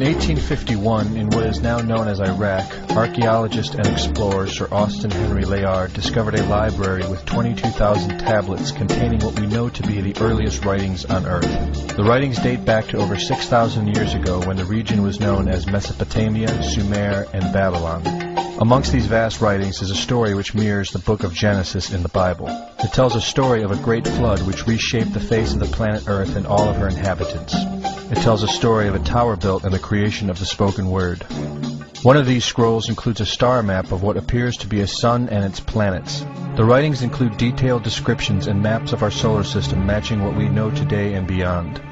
1851, in what is now known as Iraq, archaeologist and explorer Sir Austin Henry Layard discovered a library with 22,000 tablets containing what we know to be the earliest writings on Earth. The writings date back to over 6,000 years ago when the region was known as Mesopotamia, Sumer, and Babylon. Amongst these vast writings is a story which mirrors the book of Genesis in the Bible. It tells a story of a great flood which reshaped the face of the planet Earth and all of her inhabitants. It tells a story of a tower built and the creation of the spoken word. One of these scrolls includes a star map of what appears to be a sun and its planets. The writings include detailed descriptions and maps of our solar system matching what we know today and beyond.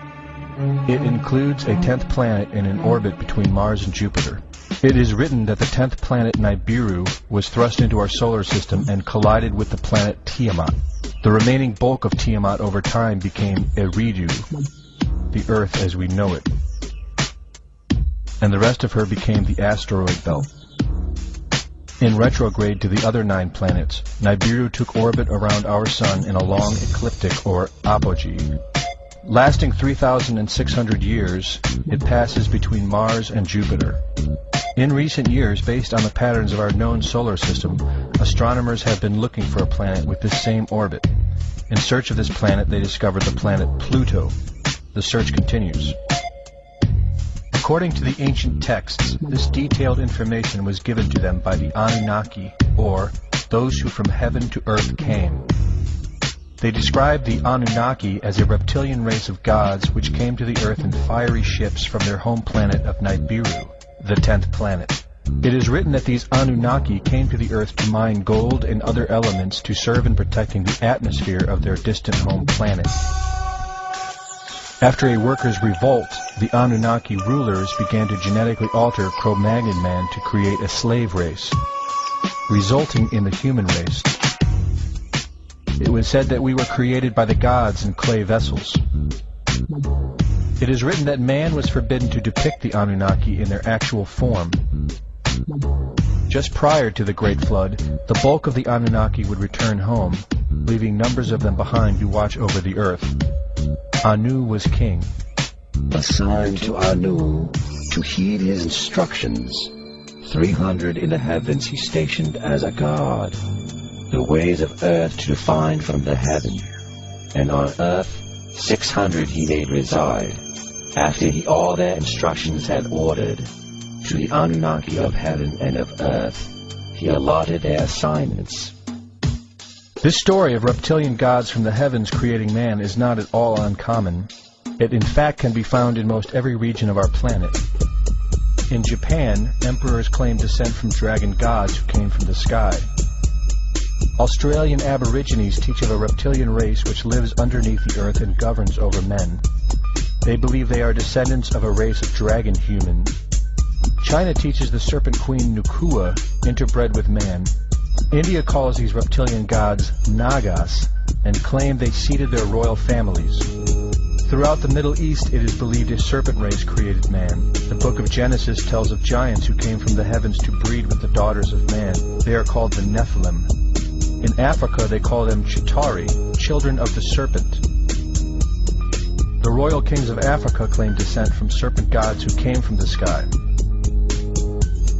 It includes a 10th planet in an orbit between Mars and Jupiter. It is written that the 10th planet Nibiru was thrust into our solar system and collided with the planet Tiamat. The remaining bulk of Tiamat over time became Eridu, the Earth as we know it, and the rest of her became the asteroid belt. In retrograde to the other 9 planets, Nibiru took orbit around our Sun in a long ecliptic or apogee. Lasting 3,600 years, it passes between Mars and Jupiter. In recent years, based on the patterns of our known solar system, astronomers have been looking for a planet with this same orbit. In search of this planet, they discovered the planet Pluto. The search continues. According to the ancient texts, this detailed information was given to them by the Anunnaki, or those who from heaven to earth came. They described the Anunnaki as a reptilian race of gods which came to the earth in fiery ships from their home planet of Nibiru, the 10th planet. It is written that these Anunnaki came to the earth to mine gold and other elements to serve in protecting the atmosphere of their distant home planet. After a workers' revolt, the Anunnaki rulers began to genetically alter Cro-Magnon man to create a slave race, resulting in the human race. It was said that we were created by the gods in clay vessels. It is written that man was forbidden to depict the Anunnaki in their actual form. Just prior to the Great Flood, the bulk of the Anunnaki would return home, leaving numbers of them behind to watch over the earth. Anu was king. Assigned to Anu to heed his instructions. 300 in the heavens he stationed as a god. The ways of earth to define from the heaven. And on earth 600 he made reside. After he all their instructions had ordered, to the Anunnaki of heaven and of earth he allotted their assignments. This story of reptilian gods from the heavens creating man is not at all uncommon. It in fact can be found in most every region of our planet. In Japan, emperors claim descent from dragon gods who came from the sky. Australian Aborigines teach of a reptilian race which lives underneath the earth and governs over men. They believe they are descendants of a race of dragon human. China teaches the serpent queen Nukua interbred with man. India calls these reptilian gods Nagas and claim they seeded their royal families. Throughout the Middle East, it is believed a serpent race created man. The book of Genesis tells of giants who came from the heavens to breed with the daughters of man. They are called the Nephilim. In Africa, they call them Chitauri, children of the serpent. The royal kings of Africa claim descent from serpent gods who came from the sky.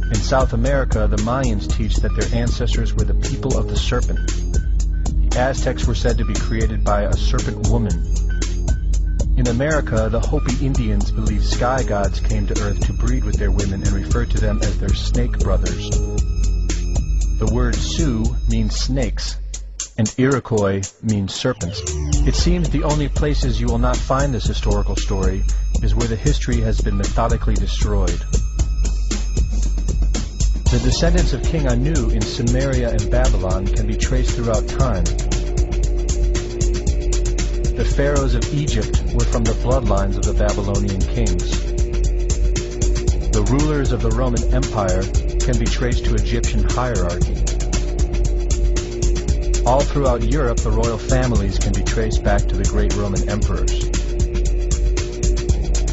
In South America, the Mayans teach that their ancestors were the people of the serpent. The Aztecs were said to be created by a serpent woman. In America, the Hopi Indians believe sky gods came to earth to breed with their women and refer to them as their snake brothers. The word Sioux means snakes, and Iroquois means serpents. It seems the only places you will not find this historical story is where the history has been methodically destroyed. The descendants of King Anu in Sumeria and Babylon can be traced throughout time. The pharaohs of Egypt were from the bloodlines of the Babylonian kings. The rulers of the Roman Empire can be traced to Egyptian hierarchy. All throughout Europe, the royal families can be traced back to the great Roman emperors.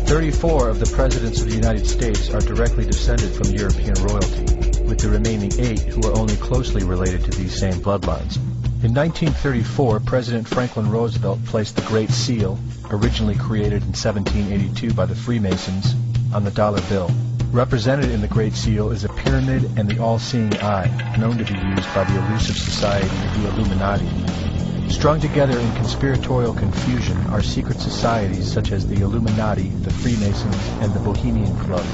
34 of the presidents of the United States are directly descended from European royalty, with the remaining 8 who are only closely related to these same bloodlines. In 1934, President Franklin Roosevelt placed the Great Seal, originally created in 1782 by the Freemasons, on the dollar bill. Represented in the Great Seal is a pyramid and the all-seeing eye, known to be used by the elusive society, the Illuminati. Strung together in conspiratorial confusion are secret societies such as the Illuminati, the Freemasons, and the Bohemian Club.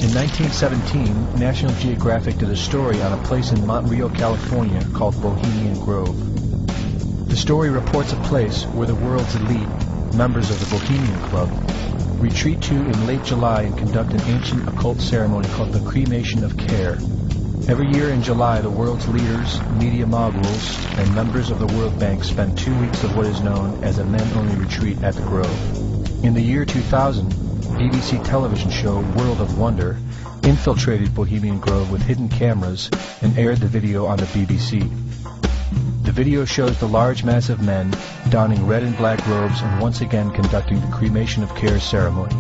In 1917, National Geographic did a story on a place in Montreal, California called Bohemian Grove. The story reports a place where the world's elite, members of the Bohemian Club, retreat to in late July and conduct an ancient occult ceremony called the Cremation of Care. Every year in July, the world's leaders, media moguls, and members of the World Bank spend 2 weeks of what is known as a men-only retreat at the Grove. In the year 2000, BBC television show World of Wonder infiltrated Bohemian Grove with hidden cameras and aired the video on the BBC. The video shows the large mass of men donning red and black robes and once again conducting the Cremation of Care ceremony.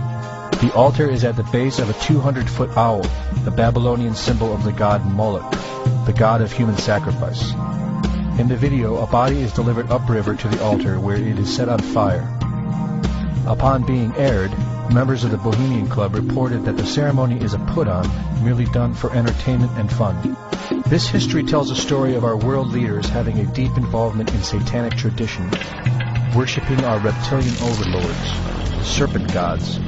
The altar is at the base of a 200-foot owl, the Babylonian symbol of the god Moloch, the god of human sacrifice. In the video, a body is delivered upriver to the altar where it is set on fire. Upon being aired, members of the Bohemian Club reported that the ceremony is a put-on, merely done for entertainment and fun. This history tells a story of our world leaders having a deep involvement in satanic tradition, worshipping our reptilian overlords, the serpent gods.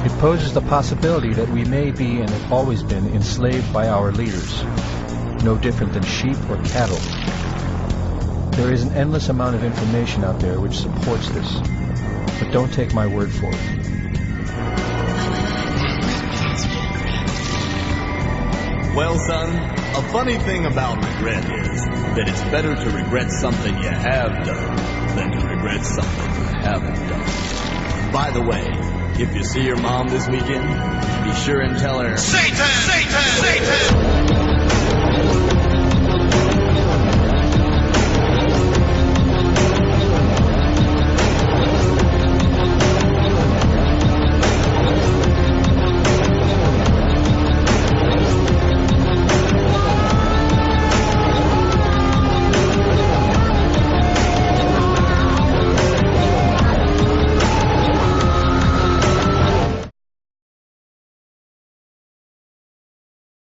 It poses the possibility that we may be and have always been enslaved by our leaders, no different than sheep or cattle. There is an endless amount of information out there which supports this, but don't take my word for it. Well, son, a funny thing about regret is that it's better to regret something you have done than to regret something you haven't done. By the way, if you see your mom this weekend, be sure and tell her, Satan! Satan! Satan!